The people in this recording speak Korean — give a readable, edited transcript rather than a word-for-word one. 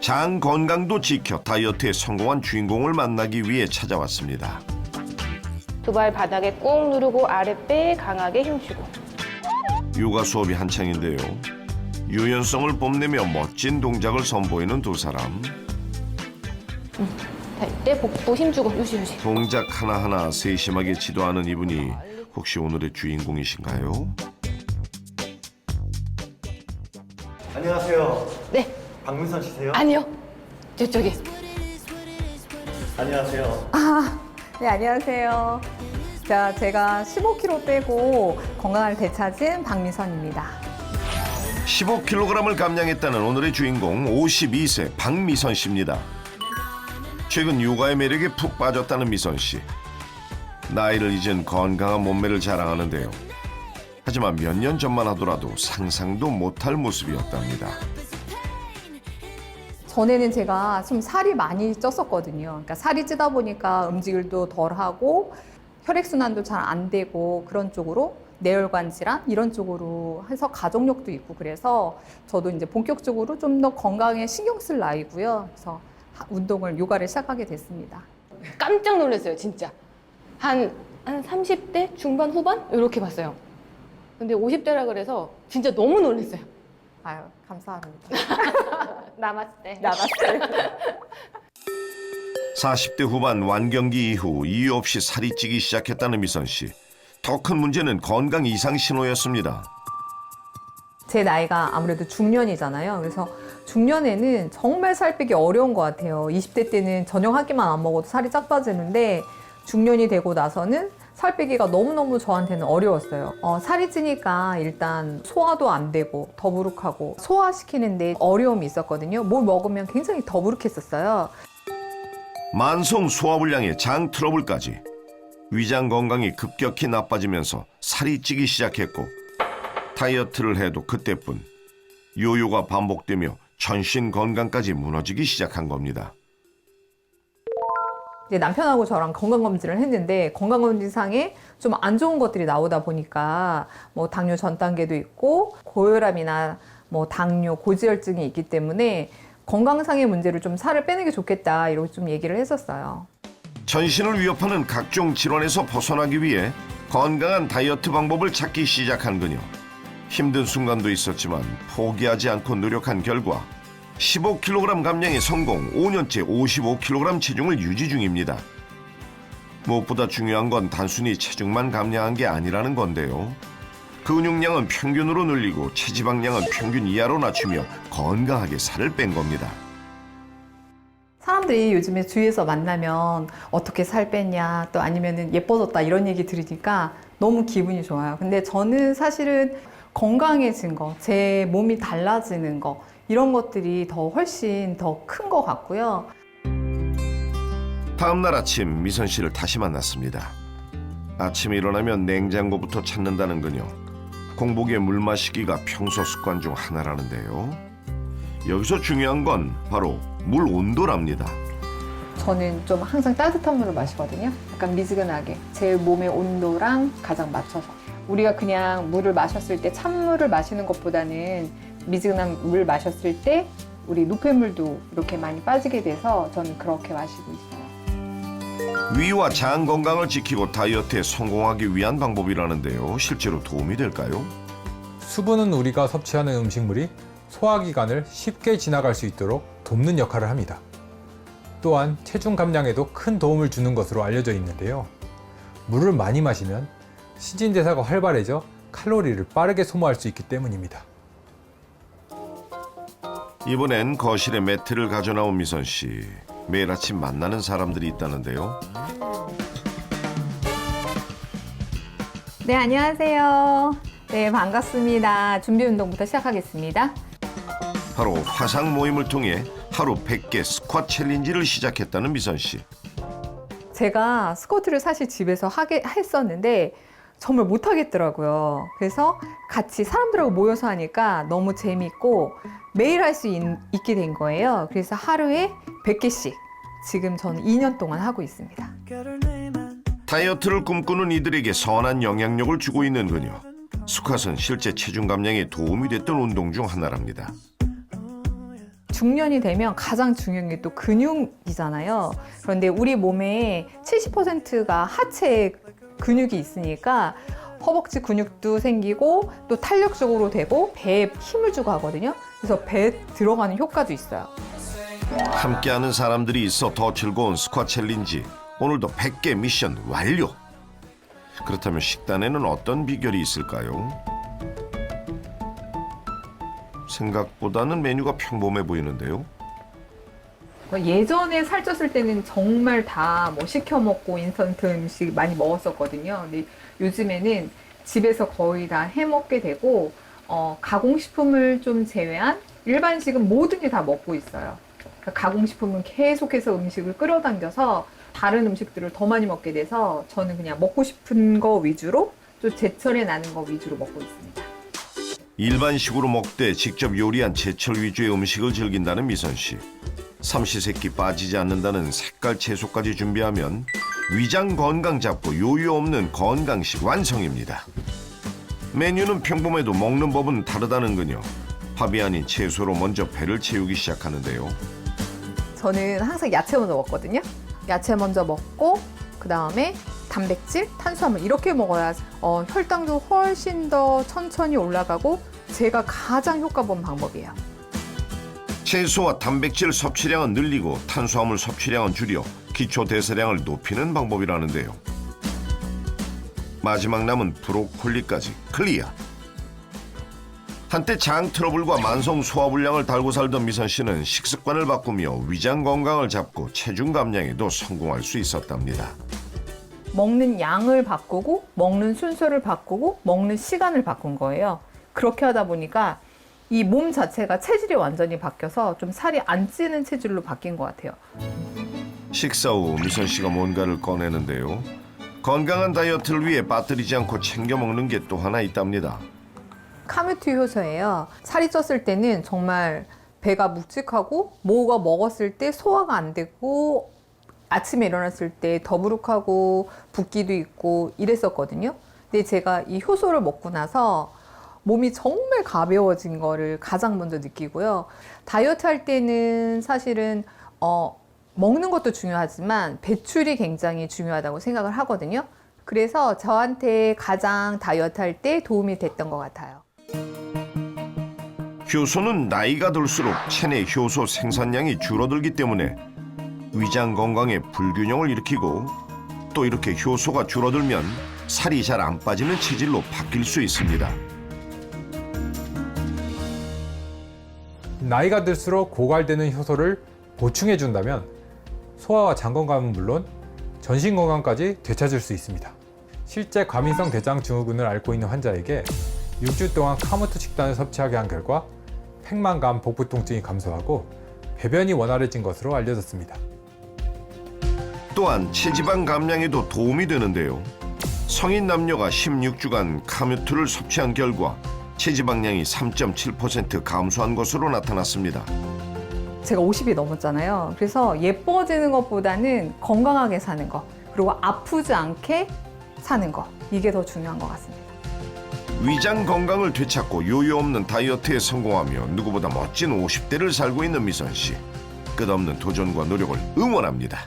장 건강도 지켜 다이어트에 성공한 주인공을 만나기 위해 찾아왔습니다. 두 발 바닥에 꾹 누르고 아랫배에 강하게 힘주고. 요가 수업이 한창인데요. 유연성을 뽐내며 멋진 동작을 선보이는 두 사람. 이때 복부 힘주고 요시. 동작 하나하나 세심하게 지도하는 이분이 혹시 오늘의 주인공이신가요? 안녕하세요. 네, 박민선 씨세요? 아니요. 저쪽에. 안녕하세요. 네, 안녕하세요. 자, 제가 15kg 빼고 건강을 되찾은 박미선입니다. 15kg을 감량했다는 오늘의 주인공 52세 박미선 씨입니다. 최근 요가의 매력에 푹 빠졌다는 미선 씨. 나이를 잊은 건강한 몸매를 자랑하는데요. 하지만 몇 년 전만 하더라도 상상도 못할 모습이었답니다. 전에는 제가 좀 살이 많이 쪘었거든요. 그러니까 살이 찌다 보니까 음식을도 덜 하고 혈액순환도 잘 안 되고 그런 쪽으로 뇌혈관 질환 이런 쪽으로 해서 가족력도 있고 그래서 저도 이제 본격적으로 좀 더 건강에 신경 쓸 나이고요. 그래서 운동을 요가를 시작하게 됐습니다. 깜짝 놀랐어요, 진짜. 한 30대 중반 후반 이렇게 봤어요. 근데 50대라 그래서 진짜 너무 놀랐어요. 아유, 감사합니다. 남았을 나갔어요. 40대 후반 완경기 이후 이유 없이 살이 찌기 시작했다는 미선 씨. 더 큰 문제는 건강 이상 신호였습니다. 제 나이가 아무래도 중년이잖아요. 그래서 중년에는 정말 살 빼기 어려운 것 같아요. 20대 때는 저녁 한 끼만 안 먹어도 살이 쫙 빠지는데 중년이 되고 나서는 살 빼기가 너무너무 저한테는 어려웠어요. 살이 찌니까 일단 소화도 안 되고 더부룩하고 소화시키는데 어려움이 있었거든요. 뭘 먹으면 굉장히 더부룩했었어요. 만성 소화불량에 장 트러블까지. 위장 건강이 급격히 나빠지면서 살이 찌기 시작했고 다이어트를 해도 그때뿐. 요요가 반복되며 전신 건강까지 무너지기 시작한 겁니다. 이제 남편하고 저랑 건강검진을 했는데 건강검진상에 좀 안 좋은 것들이 나오다 보니까 뭐 당뇨 전 단계도 있고 고혈압이나 뭐 당뇨, 고지혈증이 있기 때문에 건강상의 문제로 좀 살을 빼는 게 좋겠다 이렇게 좀 얘기를 했었어요. 전신을 위협하는 각종 질환에서 벗어나기 위해 건강한 다이어트 방법을 찾기 시작한 그녀. 힘든 순간도 있었지만 포기하지 않고 노력한 결과 15kg 감량에 성공, 5년째 55kg 체중을 유지 중입니다. 무엇보다 중요한 건 단순히 체중만 감량한 게 아니라는 건데요. 근육량은 평균으로 늘리고 체지방량은 평균 이하로 낮추며 건강하게 살을 뺀 겁니다. 사람들이 요즘에 주위에서 만나면 어떻게 살 뺐냐 또 아니면은 예뻐졌다 이런 얘기 들으니까 너무 기분이 좋아요. 근데 저는 사실은 건강해진 거, 제 몸이 달라지는 거 이런 것들이 더 훨씬 더 큰 것 같고요. 다음 날 아침 미선 씨를 다시 만났습니다. 아침에 일어나면 냉장고부터 찾는다는 그녀. 공복에 물 마시기가 평소 습관 중 하나라는데요. 여기서 중요한 건 바로 물 온도랍니다. 저는 좀 항상 따뜻한 물을 마시거든요. 약간 미지근하게 제 몸의 온도랑 가장 맞춰서. 우리가 그냥 물을 마셨을 때 찬물을 마시는 것보다는 미지근한 물 마셨을 때 우리 노폐물도 이렇게 많이 빠지게 돼서 저는 그렇게 마시고 있어요. 위와 장 건강을 지키고 다이어트에 성공하기 위한 방법이라는데요. 실제로 도움이 될까요? 수분은 우리가 섭취하는 음식물이 소화기관을 쉽게 지나갈 수 있도록 돕는 역할을 합니다. 또한 체중 감량에도 큰 도움을 주는 것으로 알려져 있는데요. 물을 많이 마시면 신진대사가 활발해져 칼로리를 빠르게 소모할 수 있기 때문입니다. 이번엔 거실에 매트를 가져나온 미선 씨. 매일 아침 만나는 사람들이 있다는데요. 네, 안녕하세요. 네, 반갑습니다. 준비 운동부터 시작하겠습니다. 바로 화상 모임을 통해 하루 100개 스쿼트 챌린지를 시작했다는 미선 씨. 제가 스쿼트를 사실 집에서 했었는데 정말 못하겠더라고요. 그래서 같이 사람들하고 모여서 하니까 너무 재밌고 매일 할 수 있게 된 거예요. 그래서 하루에 100개씩 지금 저는 2년 동안 하고 있습니다. 다이어트를 꿈꾸는 이들에게 선한 영향력을 주고 있는 그녀. 스쿼트는 실제 체중 감량에 도움이 됐던 운동 중 하나랍니다. 중년이 되면 가장 중요한 게 또 근육이잖아요. 그런데 우리 몸의 70%가 하체 근육이 있으니까 허벅지 근육도 생기고 또 탄력적으로 되고 배에 힘을 주고 하거든요. 그래서 배에 들어가는 효과도 있어요. 함께하는 사람들이 있어 더 즐거운 스쿼트 챌린지. 오늘도 100개 미션 완료. 그렇다면 식단에는 어떤 비결이 있을까요? 생각보다는 메뉴가 평범해 보이는데요. 예전에 살쪘을 때는 정말 다 뭐 시켜 먹고 인스턴트 음식 많이 먹었었거든요. 근데 요즘에는 집에서 거의 다 해 먹게 되고 가공식품을 좀 제외한 일반식은 뭐든지 다 먹고 있어요. 그러니까 가공식품은 계속해서 음식을 끌어당겨서 다른 음식들을 더 많이 먹게 돼서 저는 그냥 먹고 싶은 거 위주로 좀 제철에 나는 거 위주로 먹고 있습니다. 일반식으로 먹되 직접 요리한 제철 위주의 음식을 즐긴다는 미선 씨. 삼시세끼 빠지지 않는다는 색깔 채소까지 준비하면 위장 건강 잡고 요요 없는 건강식 완성입니다. 메뉴는 평범해도 먹는 법은 다르다는군요. 밥이 아닌 채소로 먼저 배를 채우기 시작하는데요. 저는 항상 야채 먼저 먹거든요. 야채 먼저 먹고 그 다음에 단백질, 탄수화물 이렇게 먹어야 혈당도 훨씬 더 천천히 올라가고 제가 가장 효과 본 방법이에요. 채소와 단백질 섭취량은 늘리고 탄수화물 섭취량은 줄여 기초 대사량을 높이는 방법이라는데요. 마지막 남은 브로콜리까지 클리어. 한때 장 트러블과 만성 소화불량을 달고 살던 미선 씨는 식습관을 바꾸며 위장 건강을 잡고 체중 감량에도 성공할 수 있었답니다. 먹는 양을 바꾸고 먹는 순서를 바꾸고 먹는 시간을 바꾼 거예요. 그렇게 하다 보니까 이 몸 자체가 체질이 완전히 바뀌어서 좀 살이 안 찌는 체질로 바뀐 것 같아요. 식사 후 미선 씨가 뭔가를 꺼내는데요. 건강한 다이어트를 위해 빠뜨리지 않고 챙겨 먹는 게 또 하나 있답니다. 카뮤트 효소예요. 살이 쪘을 때는 정말 배가 묵직하고 뭐가 먹었을 때 소화가 안 되고 아침에 일어났을 때 더부룩하고 붓기도 있고 이랬었거든요. 근데 제가 이 효소를 먹고 나서 몸이 정말 가벼워진 거를 가장 먼저 느끼고요. 다이어트 할 때는 사실은 먹는 것도 중요하지만 배출이 굉장히 중요하다고 생각을 하거든요. 그래서 저한테 가장 다이어트 할 때 도움이 됐던 것 같아요. 효소는 나이가 들수록 체내 효소 생산량이 줄어들기 때문에 위장 건강에 불균형을 일으키고 또 이렇게 효소가 줄어들면 살이 잘 안 빠지는 체질로 바뀔 수 있습니다. 나이가 들수록 고갈되는 효소를 보충해 준다면 소화와 장 건강은 물론 전신 건강까지 되찾을 수 있습니다. 실제 과민성 대장 증후군을 앓고 있는 환자에게 6주 동안 카무트 식단을 섭취하게 한 결과 팽만감, 복부 통증이 감소하고 배변이 원활해진 것으로 알려졌습니다. 또한 체지방 감량에도 도움이 되는데요. 성인 남녀가 16주간 카뮤트를 섭취한 결과 체지방량이 3.7% 감소한 것으로 나타났습니다. 제가 50이 넘었잖아요. 그래서 예뻐지는 것보다는 건강하게 사는 거, 그리고 아프지 않게 사는 거, 이게 더 중요한 것 같습니다. 위장 건강을 되찾고 요요 없는 다이어트에 성공하며 누구보다 멋진 50대를 살고 있는 미선 씨. 끝없는 도전과 노력을 응원합니다.